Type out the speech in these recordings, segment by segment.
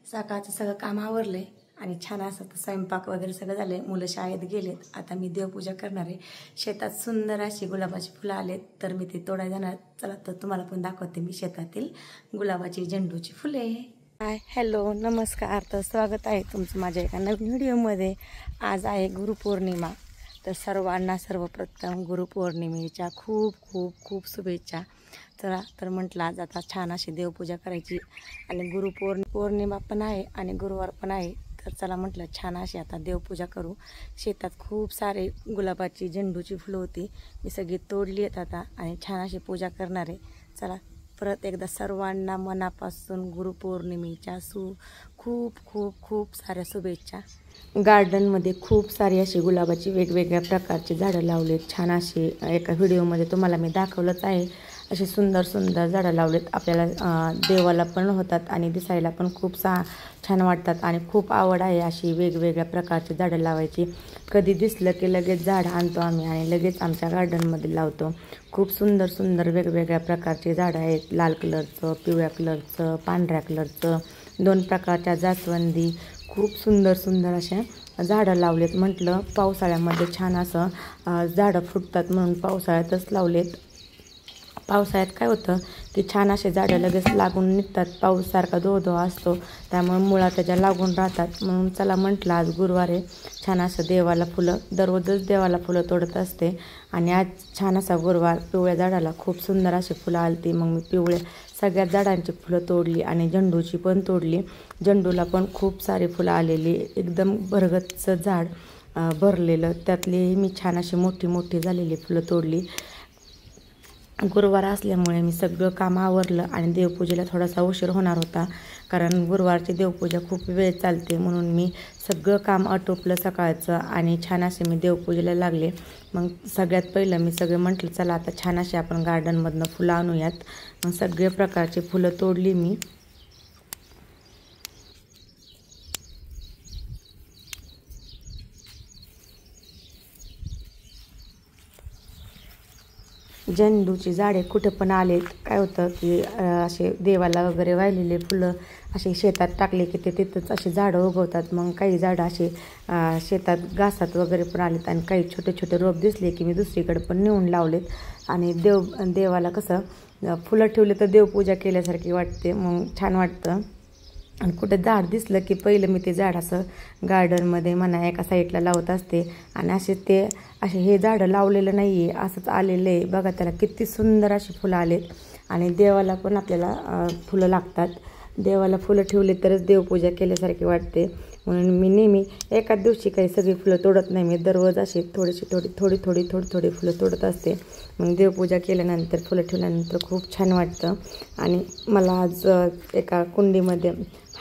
सकाळचं सगळं काम आवरलंय आणि छान असं स्वयंपाक वगैरे सगळं झालंय. मुलं शाळेत गेलेत. आता मी देवपूजा करणार आहे. शेतात सुंदर अशी गुलाबाची फुलं आलेत तर मी ते तोडायला जाणार. चला तर तुम्हाला पण दाखवते मी शेतातील गुलाबाची झेंडूची फुले. हाय, हॅलो, नमस्कार. तर स्वागत आहे तुमचं माझ्या एका नवीन व्हिडिओमध्ये. आज आहे गुरुपौर्णिमा. तर सर्वांना सर्वप्रथम गुरुपौर्णिमेच्या खूप खूप खूप शुभेच्छा. चला तर म्हटलं आज आता छान अशी देवपूजा करायची आणि गुरुपौर्णिमा पण आहे आणि गुरुवार पण आहे. तर चला म्हटलं छान अशी आता देवपूजा करू. शेतात खूप सारे गुलाबाची झेंडूची फुलं होती. मी सगळी तोडली आहेत आता आणि छान अशी पूजा करणार आहे. चला परत एकदा सर्वांना मनापासून गुरुपौर्णिमेच्या खूप खूप खूप साऱ्या शुभेच्छा. गार्डनमध्ये खूप सारी अशी गुलाबाची वेगवेगळ्या प्रकारची झाडं लावलेत. छान अशी एका व्हिडिओमध्ये तुम्हाला मी दाखवलंच आहे. अशी सुंदर सुंदर झाडं लावलेत. आपल्याला देवाला पण होतात आणि दिसायला पण खूप छान वाटतात आणि खूप आवड आहे अशी वेगवेगळ्या प्रकारची झाडं लावायची. कधी दिसलं की लगेच झाड आणतो आम्ही आणि लगेच आमच्या गार्डनमध्ये लावतो. खूप सुंदर सुंदर वेगवेगळ्या प्रकारची झाडं आहेत. लाल कलरचं, पिवळ्या कलरचं, पांढऱ्या कलरचं, 2 प्रकारच्या जास्वंदी, खूप सुंदर सुंदर अशा झाडं लावलेत. म्हटलं पावसाळ्यामध्ये छान असं झाडं फुटतात म्हणून पावसाळ्यातच लावलेत. पावसाळ्यात काय होतं की छान असे झाडं लगेच लागून निघतात. पाऊस सारखा धो असतो त्यामुळे मुळा त्याच्या लागून राहतात. म्हणून चला म्हटलं आज गुरुवार आहे, छान असं देवाला फुलं, दररोजच देवाला फुलं तोडत असते आणि आज छान असा गुरुवार. पिवळ्या झाडाला खूप सुंदर अशी फुलं आलती. मग मी पिवळ्या सगळ्या झाडांची फुलं तोडली आणि झेंडूची पण तोडली. झेंडूला पण खूप सारी फुलं आलेली. एकदम भरगतचं झाड भरलेलं. त्यातली मी छान अशी मोठी मोठी झालेली फुलं तोडली. गुरुवार असल्यामुळे मी सगळं काम आवरलं आणि देवपूजेला थोडासा उशीर होणार होता कारण गुरुवारची देवपूजा खूप वेळ चालते. म्हणून मी सगळं काम आटोपलं सकाळचं आणि छान असे मी देवपूजेला लागले. मग सगळ्यात पहिलं मी सगळं म्हटलं चला आता छान असे आपण गार्डनमधनं फुलं आणूयात. मग सगळे प्रकारची फुलं तोडली मी. झेंडूची झाडे कुठे पण आलेत. काय होतं की असे देवाला वगैरे वाहिलेले फुलं असे शेतात टाकले की ते तिथंच असे झाडं उगवतात. मग काही झाडं असे शेतात घासात वगैरे पण आलेत आणि काही छोटे छोटे रोप दिसले की मी दुसरीकडे पण नेऊन लावलेत. आणि देवाला कसं फुलं ठेवले तर देवपूजा केल्यासारखी वाटते, मग छान वाटतं. आणि कुठे झाड दिसलं की पहिलं मी ते झाड असं गार्डनमध्ये म्हणा एका साईडला लावत असते. आणि असे हे झाडं लावलेलं नाही आहे, असंच आलेलं आहे. बघा त्याला किती सुंदर अशी फुलं आलेत. आणि देवाला पण आपल्याला फुलं लागतात. देवाला फुलं ठेवले तरच देवपूजा केल्यासारखी वाटते. म्हणून मी नेहमी एकाच दिवशी काही सगळी फुलं तोडत नाही. मी दररोज अशी थोडी फुलं तोडत असते. मग देवपूजा केल्यानंतर फुलं ठेवल्यानंतर खूप छान वाटतं. आणि मला आज एका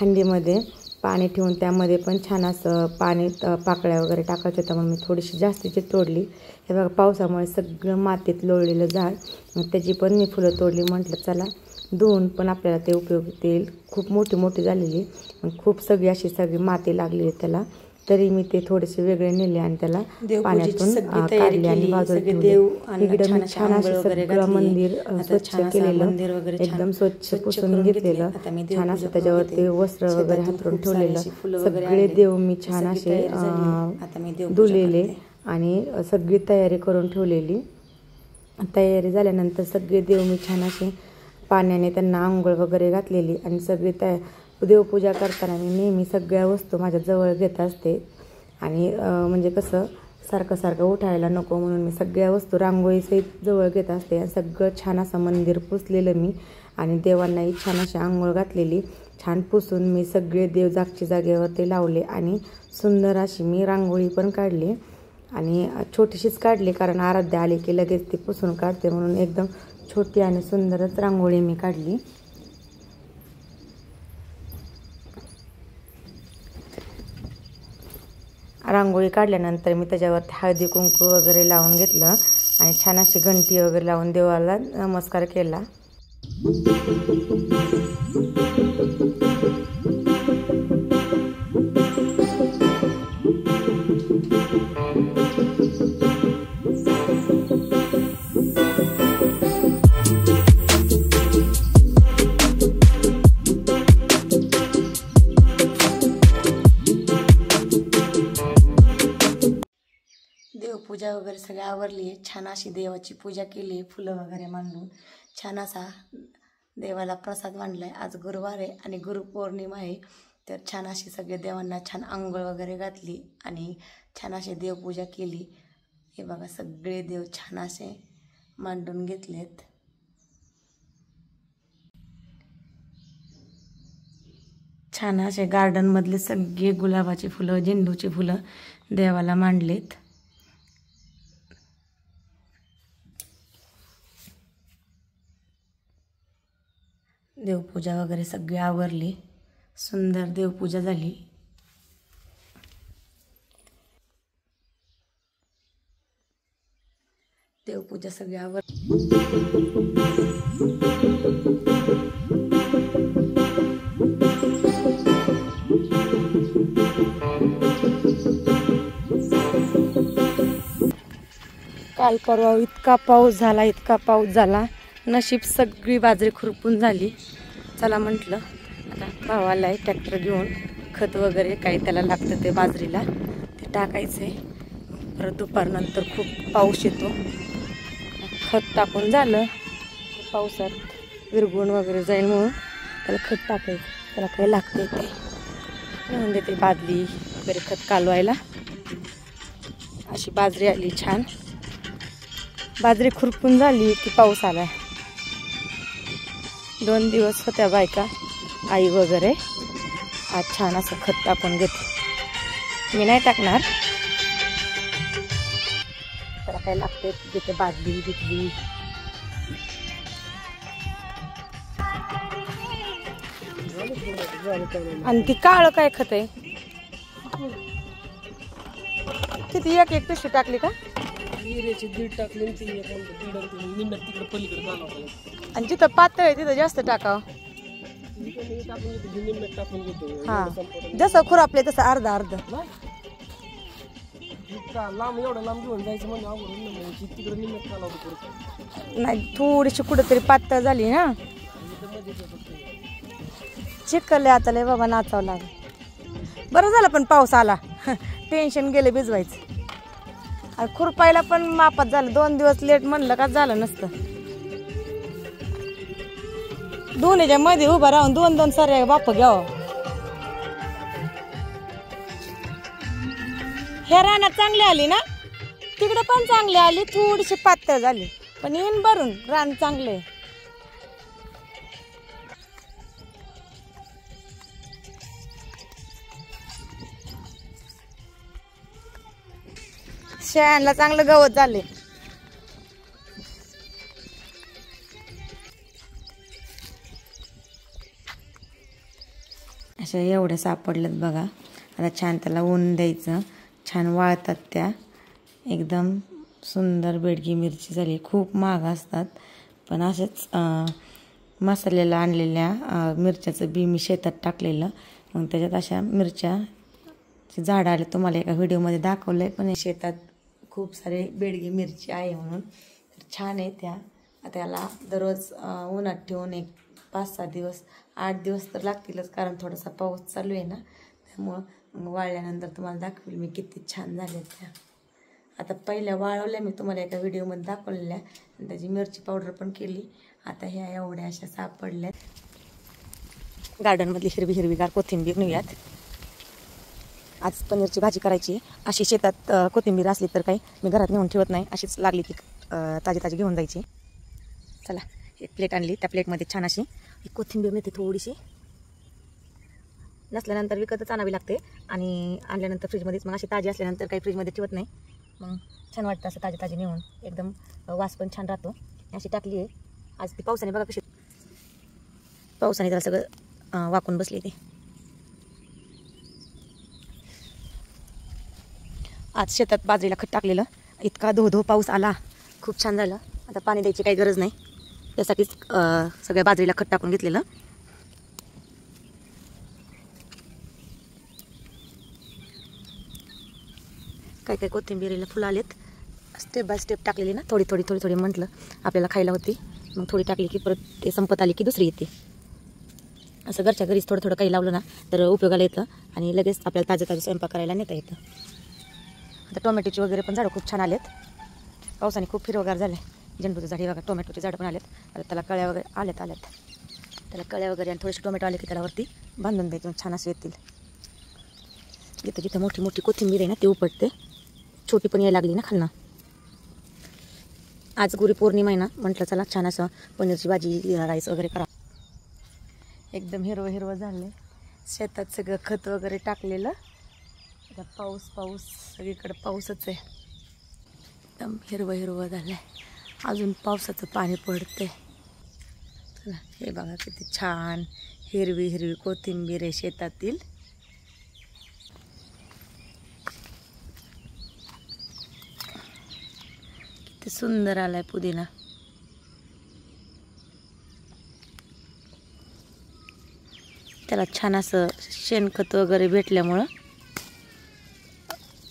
हंडीमध्ये पाणी ठेवून त्यामध्ये पण छान असं पाणी पाकळ्या वगैरे टाकायचं होतं म्हणून मी थोडीशी जास्तीची तोडली. हे बघा पावसामुळे सगळं मातीत लोळलेलं झाड, मग त्याची पण मी फुलं तोडली. म्हटलं चला धुवून पण आपल्याला ते उपयोगी येईल. खूप मोठी झालेली, मग खूप सगळी माती लागली आहे त्याला. तरी मी ते थोडेसे वेगळे नेले आणि त्याला पाण्यातून काढले आणि बाजूला ठेवले. इकडे मी छान असं सगळं मंदिर स्वच्छ केलेलं, एकदम स्वच्छ पुसून घेतलेलं. छान असं त्याच्यावरती वस्त्र वगैरे हातरून ठेवलेलं. सगळे देव मी छान असे धुलेले आणि सगळी तयारी करून ठेवलेली. तयारी झाल्यानंतर सगळे देव मी छान असे पाण्याने त्यांना आंघोळ वगैरे घातलेली. आणि सगळी देवपूजा करताना मी नेहमी सगळ्या वस्तू माझ्या जवळ घेत असते. आणि म्हणजे कसं सारखं उठायला नको म्हणून मी सगळ्या वस्तू रांगोळीसहित जवळ घेत असते. सगळं छान असं मंदिर पुसलेलं मी आणि देवांनाही छान अशी आंघोळ घातलेली. छान पुसून मी सगळे देव जागच्या जागेवरती लावले आणि सुंदर अशी मी रांगोळी पण काढली आणि छोटीशीच काढली कारण आराध्या आली की लगेच ती पुसून काढते म्हणून एकदम छोटी आणि सुंदरच रांगोळी मी काढली. रांगोळी काढल्यानंतर मी त्याच्यावरती हळदी कुंकू वगैरे लावून घेतलं आणि छान अशी घंटी वगैरे लावून देवाला नमस्कार केला. देवपूजा वगैरे सगळी आवरली. छान अशी देवाची पूजा केली, फुलं वगैरे मांडून छान असा देवाला प्रसाद मांडलाय. आज गुरुवार आहे आणि गुरुपौर्णिमा आहे, तर छान अशी सगळे देवांना छान अंघोळ वगैरे घातली आणि छान अशी देवपूजा केली. हे बघा सगळे देव छान असे मांडून घेतलेत. छान असे गार्डनमधले सगळे गुलाबाची फुलं, झेंडूची फुलं देवाला मांडलेत. देवपूजा वगैरे सगळी आवरली, सुंदर देवपूजा झाली. देवपूजा सगळी आवरली. काल परवा इतका पाऊस झाला, नशीब सगळी बाजरी खुरपून झाली. चला म्हटलं आता भावाला आहे ट्रॅक्टर घेऊन खत वगैरे काही त्याला लागतं ते बाजरीला ते टाकायचं आहे. परत दुपारनंतर खूप पाऊस येतो, खत टाकून झालं पावसात विरघळून वगैरे जाईल म्हणून त्याला खत टाकायचं. त्याला काही लागते ते म्हणून देते बादली वगैरे खत कालवायला. अशी बाजरी आली छान, बाजरी खुरपून झाली की पाऊस आला. 2 दिवस होत्या बायका आई वगैरे. आज छान असं खत टाकून घेते. मी नाही टाकणार, त्याला काय लागते तिथे बादली बिदली. आणि ती काळ काय खत आहे किती एक पिशवी टाकली का? आणि जिथं पातळ आहे तिथं जास्त टाकावं. हा जसं खुरापले तसं अर्धा अर्ध. नाही थोडीशी कुठंतरी पातळ झाली ना, चिखले आता लय बाबा नाचावं लागेल. बरं झालं पण पाऊस आला, टेन्शन गेले भिजवायचं. आणि खुरपायला पण मापात झालं. 2 दिवस लेट म्हणलं का झालं नसतं. दोन्हीच्या मध्ये उभा राहून 2-2 सारे बाप घ्यावं. ह्या रानात चांगली आली ना, तिकडे पण चांगली आली, थोडीशी पातळ झाली पण येईन भरून. रान चांगले. शेळ्यांना चांगलं गवत झाले. अशा एवढ्या सापडल्यात बघा. आता छान त्याला ऊन द्यायचं. छान वाळतात त्या. एकदम सुंदर बेडगी मिरची झाली. खूप महाग असतात पण असेच मसाल्याला आणलेल्या मिरच्याचं बी मी शेतात टाकलेलं. मग त्याच्यात अशा मिरच्या झाडं आले. तुम्हाला एका व्हिडिओमध्ये दाखवलं आहे. पण शेतात खूप सारे बेडगी मिरची आहे म्हणून तर छान आहे त्या. त्याला दररोज उन्हात ठेवून एक 5-6 दिवस 8 दिवस तर लागतीलच कारण थोडासा पाऊस चालू आहे ना, त्यामुळं वाळल्यानंतर तुम्हाला दाखवेल मी किती छान झाल्या त्या. आता पहिल्या वाळवल्या मी तुम्हाला एका व्हिडिओमध्ये दाखवलेल्या आणि त्याची मिरची पावडर पण केली. आता ह्या एवढ्या अशा सापडल्यात. गार्डनमधली हिरवीगार कोथिंबीर नेऊयात. आज पनीरची भाजी करायची. अशी शेतात कोथिंबीर असली तर काही मी घरात नेऊन ठेवत नाही, अशीच लागली की ताजी घेऊन जायची. चला एक प्लेट आणली, त्या प्लेटमध्ये छान अशी एक कोथिंबीर नेते थोडीशी. नसल्यानंतर विकतच आणावी लागते आणि आणल्यानंतर फ्रीजमध्येच मग अशी ताजी असल्यानंतर काही फ्रीजमध्ये ठेवत नाही, मग छान वाटतं असं ताजी नेऊन, एकदम वास पण छान राहतो. अशी टाकली आहे आज ती पावसाने, बघा कशी पावसाने त्याला सगळं वाकून बसली. ते आज शेतात बाजरीला खत टाकलेलं, इतका धो पाऊस आला, खूप छान झालं. आता पाणी द्यायची काही गरज नाही, त्यासाठीच सगळ्या बाजरीला खत टाकून घेतलेलं. काही कोथिंबीरीला फुलं आलेत, स्टेप बाय स्टेप टाकलेली ना, थोडी म्हटलं आपल्याला खायला होती, मग थोडी टाकली की परत ते संपत आली की दुसरी येते. असं घरच्या घरीच थोडं काही लावलं ना तर उपयोगाला येतं आणि लगेच आपल्याला ताजं स्वयंपाक करायला नेता येतं. आता टोमॅटोची वगैरे पण झाडं खूप छान आलेत, पावसाने खूप हिरवगार झाले. झेंडूचं झाड हे बघा, टोमॅटोचे झाडं पण आलेत. आता त्याला कळ्या वगैरे आल्यात, त्याला कळ्या वगैरे आणि थोडेसे टोमॅटो आले की त्याला वरती बांधून द्यायचे, छान असे येतील. जिथं मोठी कोथिंबीर आहे ना ती उपटते, छोटी पण यायला लागली ना खालनं. आज गुरुपौर्णिमा आहे ना, म्हटलं चला छान असं पनीरची भाजी राईस वगैरे करा. एकदम हिरवं झालं, शेतात सगळं खत वगैरे टाकलेलं. आता पाऊस सगळीकडे पाऊसच आहे, एकदम हिरवं झालं आहे. अजून पावसाचं पाणी पडते. चला हे बघा किती छान हिरवी कोथिंबीर आहे शेतातील. किती सुंदर आलाय पुदिना. त्याला छान असं शेणखत वगैरे भेटल्यामुळं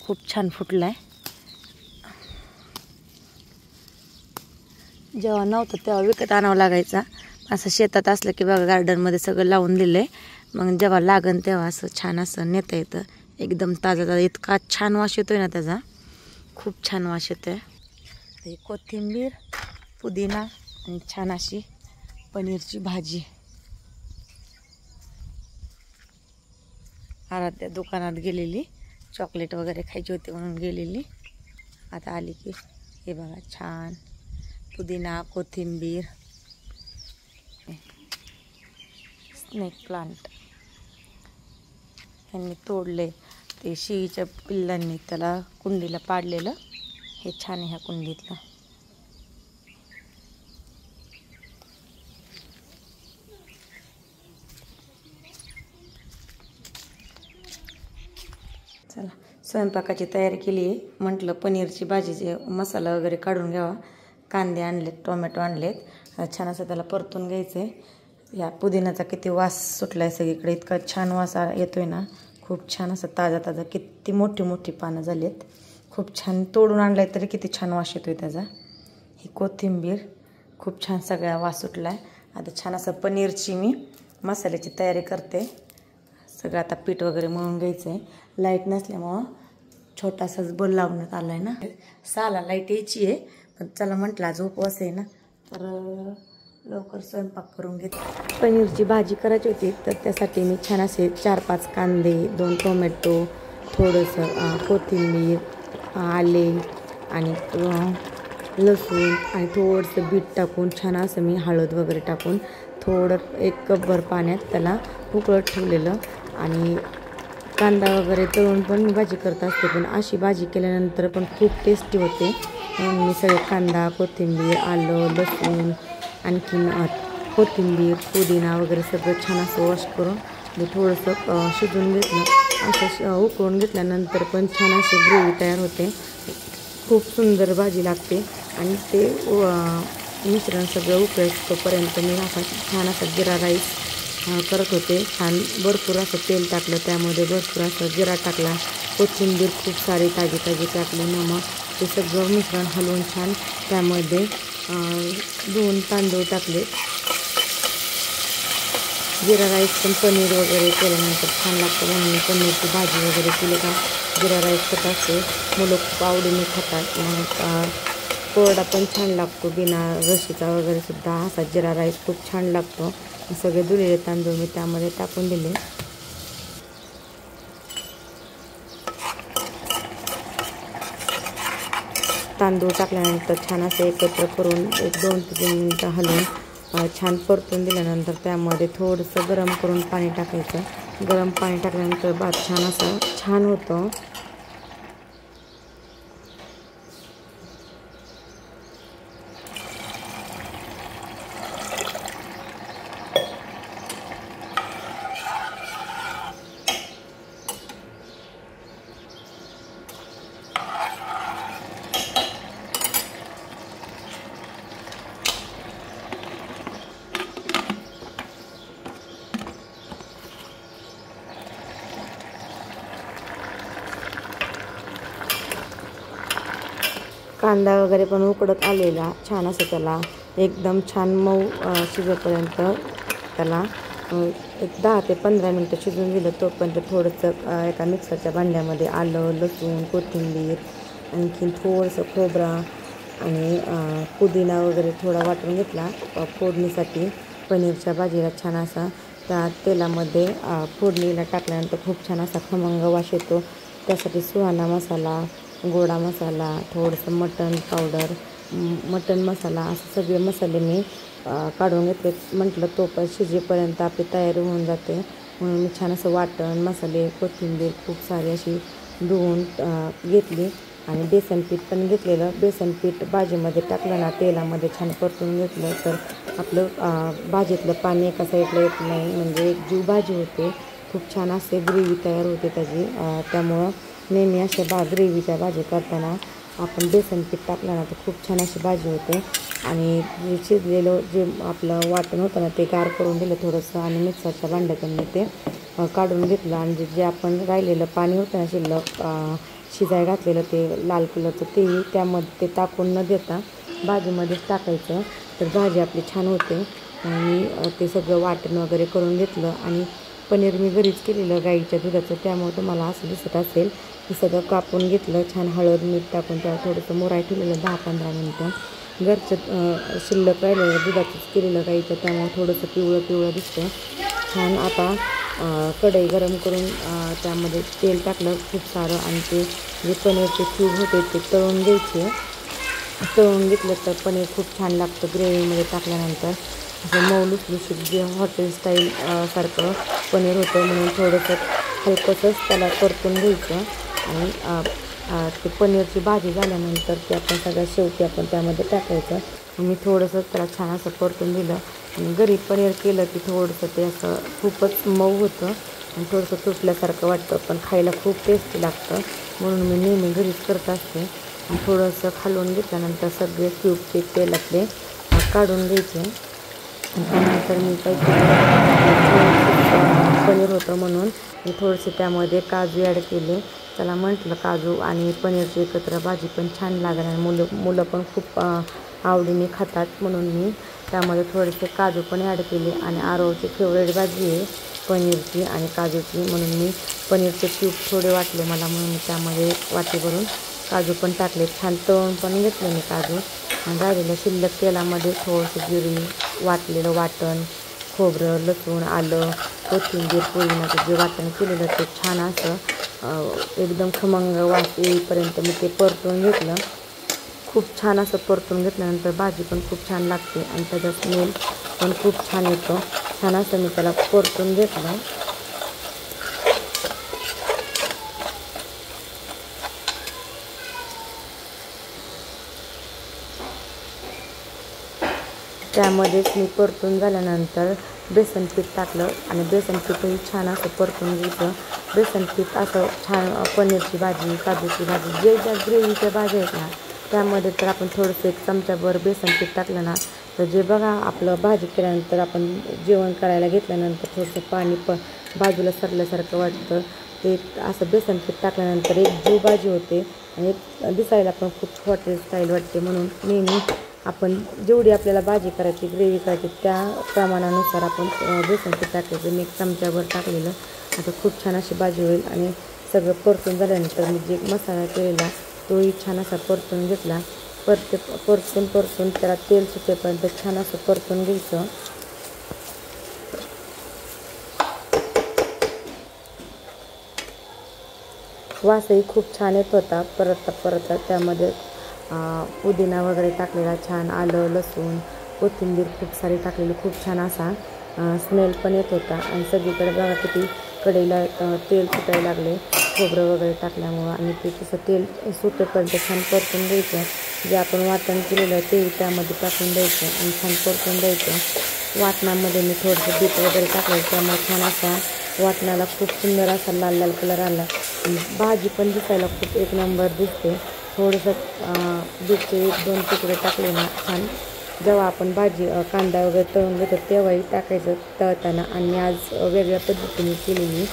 खूप छान फुटलाय. जेव्हा नव्हतं तेव्हा विकत आणावं लागायचा, असं शेतात असलं की बघा गार्डनमध्ये सगळं लावून दिलंय, मग जेव्हा लागन तेव्हा असं छान असं नेता येतं. एकदम ताजा इतका छान वास येतोय ना त्याचा, खूप छान वास येतोय. ते कोथिंबीर, पुदिना आणि छान अशी पनीरची भाजी. आराध्या दुकानात गेलेली, चॉकलेट वगैरे खायची होती म्हणून गेलेली, आता आली की हे बघा छान पुदिना, कोथिंबीर, स्नेक प्लांट यांनी तोडले. ते शिळीच्या पिल्लांनी त्याला कुंडीला पाडलेलं, हे छान आहे ह्या कुंडीतलं. चला स्वयंपाकाची तयारी केली आहे. म्हटलं पनीरची भाजीचे मसाला वगैरे काढून घ्यावा. कांदे आणलेत, टोमॅटो आणलेत, छान असं त्याला परतून घ्यायचं आहे. या पुदिनाचा किती वास सुटला आहे सगळीकडे, इतका छान वास येतोय ना, खूप छान असं ताजा किती मोठी पानं झालीत, खूप छान तोडून आणलं आहे तरी किती छान वास येतोय त्याचा. ही कोथिंबीर खूप छान सगळा वास सुटला आहे. आता छान असं पनीरची मी मसाल्याची तयारी करते. सगळं आता पीठ वगैरे मळून घ्यायचं आहे. लाईट नसल्यामुळं छोटासाच बल लावण्यात आला आहे ना, 6ला लाईट यायची आहे, पण चला म्हटलं आज उपवास आहे ना, तर लवकर स्वयंपाक करून घेते. पनीरची भाजी करायची होती, तर त्यासाठी मी छान असे 4-5 कांदे, 2 टोमॅटो, थोडंसं कोथिंबीर, आले आणि लसूण आणि थोडंसं बीट टाकून छान असं मी हळद वगैरे टाकून थोडं 1 कपभर पाण्यात त्याला उकळत ठेवलेलं. आणि कांदा वगैरे तळून पण मी भाजी करत असते, पण अशी भाजी केल्यानंतर पण खूप टेस्टी होते. म्हणून मी सगळे कांदा, कोथिंबीर, आलं, लसूण, आणखीन कोथिंबीर, पुदिना वगैरे सगळं छान असं वॉश करून मी थोडंसं शिजवून घेतलं. असं उकळून घेतल्यानंतर पण छान अशी ग्रेव्ही तयार होते, खूप सुंदर भाजी लागते. आणि ते मिश्रण सगळं उकळेपर्यंत मी असा छान असा जिरा राईस करत होते. छान भरपूर असं तेल टाकलं, त्यामध्ये भरपूर असं जिरा टाकला, कोथिंबीर खूप सारी ताजी टाकली, नमक, ते सगळं मिश्रण हलवून छान त्यामध्ये 2 तांदूळ टाकले. जिरा राईस पण पनीर वगैरे केल्यानंतर छान लागतं, म्हणून मी पनीरची भाजी वगैरे केली का जिरा राईस खात असते, मुलं खूप आवडीने खातात. मग कोरडा पण छान लागतो, बिना रशीचा वगैरे सुद्धा असा जिरा राईस खूप छान लागतो. सगळे धुलेले तांदूळ मी त्यामध्ये टाकून दिले. तांदूळ टाकल्यानंतर छान असं एकत्र करून 1-2 ते 3 मिनिटं हलवून छान परतून दिल्यानंतर त्यामध्ये थोडंसं गरम करून पाणी टाकायचं गरम पाणी टाकल्यानंतर भात छान असं छान होतं. कांदा वगैरे पण उकडत आलेला छान असं त्याला एकदम छान मऊ शिजेपर्यंत त्याला एक 10 ते 15 मिनटं शिजून दिलं. तोपर्यंत थोडंसं एका मिक्सरच्या भांड्यामध्ये आलं, लसूण, कोथिंबीर, आणखीन थोडंसं खोबरं आणि पुदिना वगैरे थोडा वाटून घेतला फोडणीसाठी. पनीरच्या भाजीला छान असा त्या तेलामध्ये फोडणीला टाकल्यानंतर खूप छान असा खमंग वास येतो. त्यासाठी सुहाना मसाला, गोडा मसाला, थोडंसं मटण पावडर, मटण मसाला असे सगळे मसाले मी काढून घेतले. म्हटलं तो पण शिजेपर्यंत आपली तयारी होऊन जाते म्हणून मी छान असं वाटण, मसाले, कोथिंबीर खूप सारी अशी धुवून घेतली. आणि बेसन पीठ पण घेतलेलं. बेसन पीठ भाजीमध्ये टाकलं ना, तेलामध्ये छान परतून घेतलं तर आपलं भाजीतलं पाणी एका साईडला येत नाही, म्हणजे एक जीव भाजी होते. खूप छान असे ग्रेव्ही तयार होते त्याची. त्यामुळं नेहमी अशा ग्रेव्हीच्या भाजी करताना आपण बेसन पीठ टाकलं ना तर खूप छान अशी भाजी होते. आणि जे शिजलेलं जे आपलं वाटण होतं ना ते गार करून दिलं थोडंसं आणि मिक्सरच्या भांड्यातून मी ते काढून घेतलं. आणि जे आपण राहिलेलं पाणी होतं ना शिल्लक शिजाय घातलेलं ते लाल कलरचं तेही त्यामध्ये ते टाकून न देता भाजीमध्येच टाकायचं तर भाजी आपली छान होते. आणि ते सगळं वाटण वगैरे करून घेतलं. आणि पनीर मी घरीच केलेलं गाईच्या दुधाचं, त्यामुळे तुम्हाला असं दिसत असेल. हे सगळं कापून घेतलं छान, हळद मीठ टाकून त्याला थोडंसं मुराय ठेवलेलं 10-15 मिनटं. घरचं शिल्लक राहिलेलं दुधाचंच केलेलं गाईचं, त्यामुळे थोडंसं पिवळं पिवळं दिसतं छान. आता कढई गरम करून त्यामध्ये तेल टाकलं खूप सारं आणि ते जे पनीरचे क्यूब होते ते तळून घ्यायचे. तळून घेतलं तर पनीर खूप छान लागतं ग्रेव्हीमध्ये टाकल्यानंतर. असं मऊ लुसलुशीत जे हॉटेल स्टाईल सारखं पनीर होतं म्हणून थोडंसं हलकंसंच त्याला परतून घ्यायचं. आणि ते पनीरची भाजी झाल्यानंतर ते आपण सगळ्यात शेवटी आपण त्यामध्ये टाकायचं. मी थोडंसं त्याला छान असं परतून दिलं. आणि घरी पनीर केलं की थोडंसं ते असं खूपच मऊ होतं आणि थोडंसं तुटल्यासारखं वाटतं, पण खायला खूप टेस्टी लागतं म्हणून मी नेहमी घरीच करत असते. आणि थोडंसं खालून घेतल्यानंतर सगळे क्यूब ते तेलातले काढून घ्यायचे. त्यानंतर मी काही पनीर होतं म्हणून मी थोडेसे त्यामध्ये काजू ॲड केले. त्याला म्हटलं काजू आणि पनीरची एकत्र भाजी पण छान लागणार आणि मुलं पण खूप आवडीने खातात म्हणून मी त्यामध्ये थोडेसे काजू पण ॲड केले. आणि आरवची फेवरेट भाजी आहे पनीरची आणि काजूची, म्हणून मी पनीरचे क्यूब थोडे वाटले मला म्हणून मी त्यामध्ये वाटी भरून काजू पण टाकले. छान तळून पण घेतले मी काजू. आणि राहिलेलं शिल्लक तेलामध्ये थोडंसं जिरी, वाटलेलं वाटण, खोबरं, लसूण, आलं, कोथिंबीर, पुदिन्याचं जे वाटण केलेलं ते छान असं एकदम खमंग वास येईपर्यंत मी ते परतून घेतलं. खूप छान असं परतून घेतल्यानंतर भाजी पण खूप छान लागते आणि त्याचा स्मेल पण खूप छान येतो. छान असं मी त्याला परतून घेतलं. त्यामध्येच मी परतून झाल्यानंतर बेसन पीठ टाकलं आणि बेसन पीठही छान असं परतून घ्यायचं. बेसन पीठ असं छान पनीरची भाजी, काजूची भाजी, जे ज्या ग्रेव्हीच्या भाज्या आहेत ना त्यामध्ये तर आपण थोडंसं 1 चमचाभर बेसन पीठ टाकलं ना तर जे बघा आपलं भाजी केल्यानंतर आपण जेवण करायला घेतल्यानंतर थोडंसं पाणी बाजूला सरल्यासारखं वाटतं. ते असं बेसन पीठ टाकल्यानंतर एक जीव भाजी होते आणि एक दिसायला पण खूप हॉटेल स्टाईल वाटते. म्हणून नेहमी आपण जेवढी आपल्याला भाजी करायची, ग्रेव्ही करायची त्या प्रमाणानुसार आपण बेसन पीठ टाकायचं. मी 1 चमचाभर टाकलेलं. आता खूप छान अशी भाजी होईल. आणि सगळं परतून झाल्यानंतर मी जे मसाला केलेला तोही छान असा परतून घेतला. परतून त्याला तेल सुटेपर्यंत छान असं परतून घ्यायचं. वासही खूप छान येत होता. परत त्यामध्ये पुदिना वगैरे टाकलेला छान, आलं, लसूण, कोथिंबीर खूप सारी टाकलेली, खूप छान असा स्मेल पण येत होता. आणि सगळीकडे बघा किती कढईला तेल सुटायला लागले खोबरं वगैरे टाकल्यामुळं आणि ते तसं तेल सुटेपर्यंत छान परतून द्यायचं. जे आपण वाटण केलेलं तेल त्यामध्ये टाकून द्यायचं आणि छान परतून द्यायचं. वाटणामध्ये मी थोडंसं बीट वगैरे टाकलं त्यामुळे छान असा वाटणाला खूप सुंदर असा लाल लाल कलर आला. भाजी पण दिसायला खूप एक नंबर दिसते. थोडंसं बीटचे 1-2 तुकडे टाकले ना छान. जेव्हा आपण भाजी कांदा वगैरे तळून घेतो तेव्हाही टाकायचं तळताना. आणि आज वेगळ्या पद्धतीने केलेली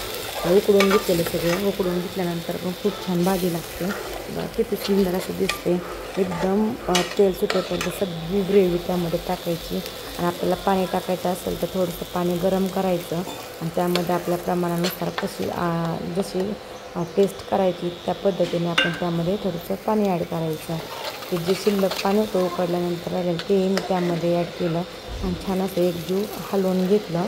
उकडून घेतलेलं सगळं. उकडून घेतल्यानंतर पण खूप छान भाजी लागते. किती सुंदर असं दिसते. एकदम तेल सुटेपर्यंत सगळी ग्रेव्ही त्यामध्ये टाकायची आणि आपल्याला पाणी टाकायचं असेल तर थोडंसं पाणी गरम करायचं आणि त्यामध्ये आपल्या प्रमाणानुसार जशी पेस्ट करायची त्या पद्धतीने आपण त्यामध्ये थोडंसं पाणी ॲड करायचं. ते जे शिल्लक पाणी होतं उकडल्यानंतर राहिलं ते मी त्यामध्ये ॲड केलं आणि छान असं एकजीव हलवून घेतलं.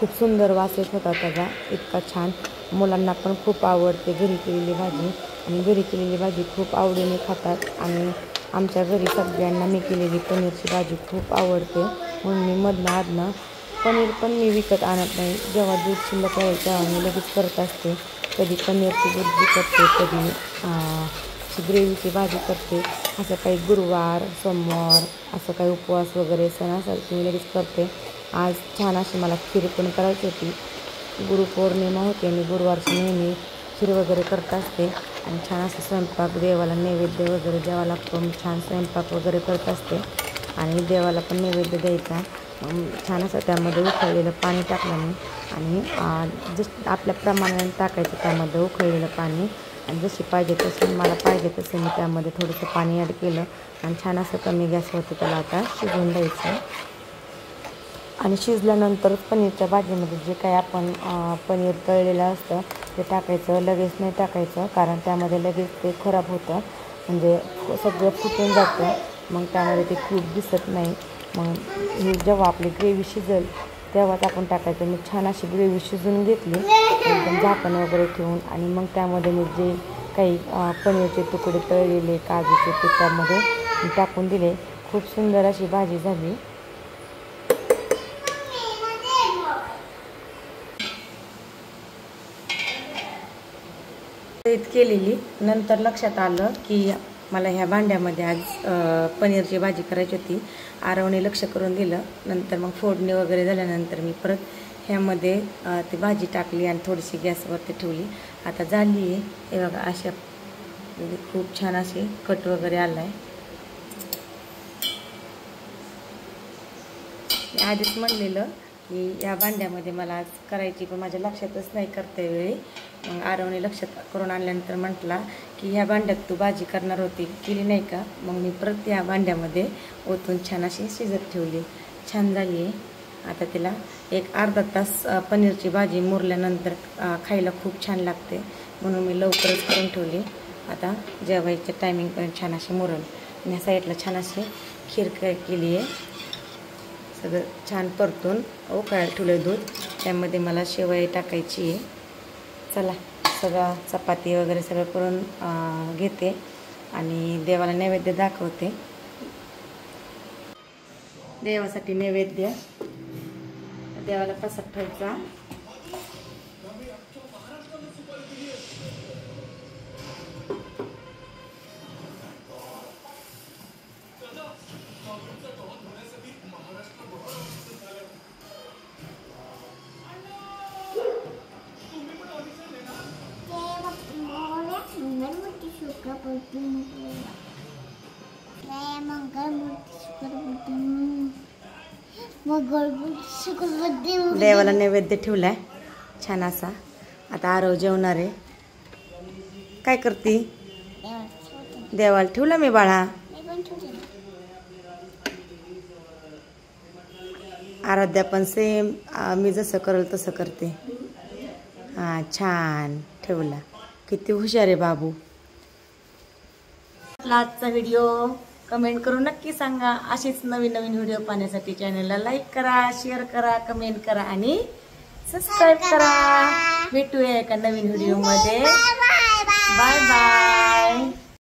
खूप सुंदर वास येत होता त्याचा, इतका छान. मुलांना पण खूप आवडते घरी केलेली भाजी आणि घरी केलेली भाजी खूप आवडीने खातात. आणि आमच्या घरी सगळ्यांना मी केलेली पनीरची भाजी खूप आवडते म्हणून मी मधनं पनीर पण मी विकत आणत नाही. जेव्हा दूध शिल्लक राहील तेव्हा मी लगेच करत असते. कधी पनीरची भुर्जी करते, कधी ग्रेव्हीची भाजी करते. असं काही गुरुवार सोमवार असं काही उपवास वगैरे सण असेल की मी लगेच करते. आज छान अशी मला खीर पण करायची होती. गुरुपौर्णिमा होती आणि गुरुवारची नेहमी खीर वगैरे करत असते आणि छान असं स्वयंपाक देवाला नैवेद्य वगैरे द्यावा लागतो. मी छान स्वयंपाक वगैरे करत असते आणि देवाला पण नैवेद्य द्यायचा. छान असं त्यामध्ये उकळलेलं पाणी टाकलं मी आणि जस्ट आपल्या प्रमाणाने टाकायचं त्यामध्ये उकळलेलं पाणी आणि जशी पाहिजे तसं मला पाहिजे तसं मी त्यामध्ये थोडंसं पाणी ॲड केलं आणि छान असं कमी गॅसवरती त्याला आता शिजवून द्यायचं. आणि शिजल्यानंतर पनीरच्या भाजीमध्ये जे काही आपण पनीर तळलेलं असतं ते टाकायचं. लगेच नाही टाकायचं कारण त्यामध्ये लगेच ते खराब होतं, म्हणजे सगळं फुटून जातं. मग त्यामध्ये ते खूप दिसत नाही. मग ही जेव्हा आपली ग्रेव्ही शिजेल तेव्हाच आपण टाकायचं. मी छान अशी ग्रेव्ही शिजवून घेतली एकदम झाकण वगैरे ठेवून आणि मग त्यामध्ये मी जे काही पनीरचे तुकडे तळलेले काजूचे ते त्यामध्ये मी टाकून दिले. खूप सुंदर अशी भाजी झाली. केलेली नंतर लक्षात आलं की मला ह्या भांड्यामध्ये आज पनीरची भाजी करायची होती. आरवने लक्ष करून दिलं. नंतर मग फोडणी वगैरे झाल्यानंतर मी परत ह्यामध्ये ती भाजी टाकली आणि थोडीशी गॅसवरती ठेवली. आता झाली आहे हे बघा अशा म्हणजे खूप छान अशी कट वगैरे आला आहे. मी आधीच म्हणलेलं की या भांड्यामध्ये मला आज करायची पण माझ्या लक्षातच नाही करते वेळी. मग आरवने लक्षात करून आणल्यानंतर म्हटला की ह्या भांड्यात तू भाजी करणार होती केली नाही का. मग मी परत या भांड्यामध्ये ओतून छान अशी शिजत ठेवली. छान झाली आहे. आता तिला एक अर्धा तास पनीरची भाजी मुरल्यानंतर खायला खूप छान लागते म्हणून मी लवकरच करून ठेवली. आता जेवायच्या टायमिंगपर्यंत छान अशी मुरल. आणि ह्या साईडला छान अशी खीर केली आहे. सगळं छान परतून उकळायला ठेवलं दूध. त्यामध्ये मला शेवई टाकायची आहे. चला सगळं चपाती वगैरे सगळं करून घेते आणि देवाला नैवेद्य दाखवते. देवासाठी नैवेद्य देवाला प्रसाद ठेवायचा. देवाला नैवेद्य ठेवलाय छान असा. आता आरव जेवणार आहे. काय करते? देवाला ठेवला मी बाळा. आराध्या पण सेम मी जसं करेल तसं करते. हां छान ठेवला. किती हुशार आहे बाबू. आजचा व्हिडिओ कमेंट करून नक्की सांगा. अशीच नवीन नवीन व्हिडिओ पाहण्यासाठी चॅनलला लाईक करा, शेअर करा, कमेंट करा आणि सबस्क्राईब करा. भेटूया एका नवीन व्हिडिओमध्ये. Bye bye.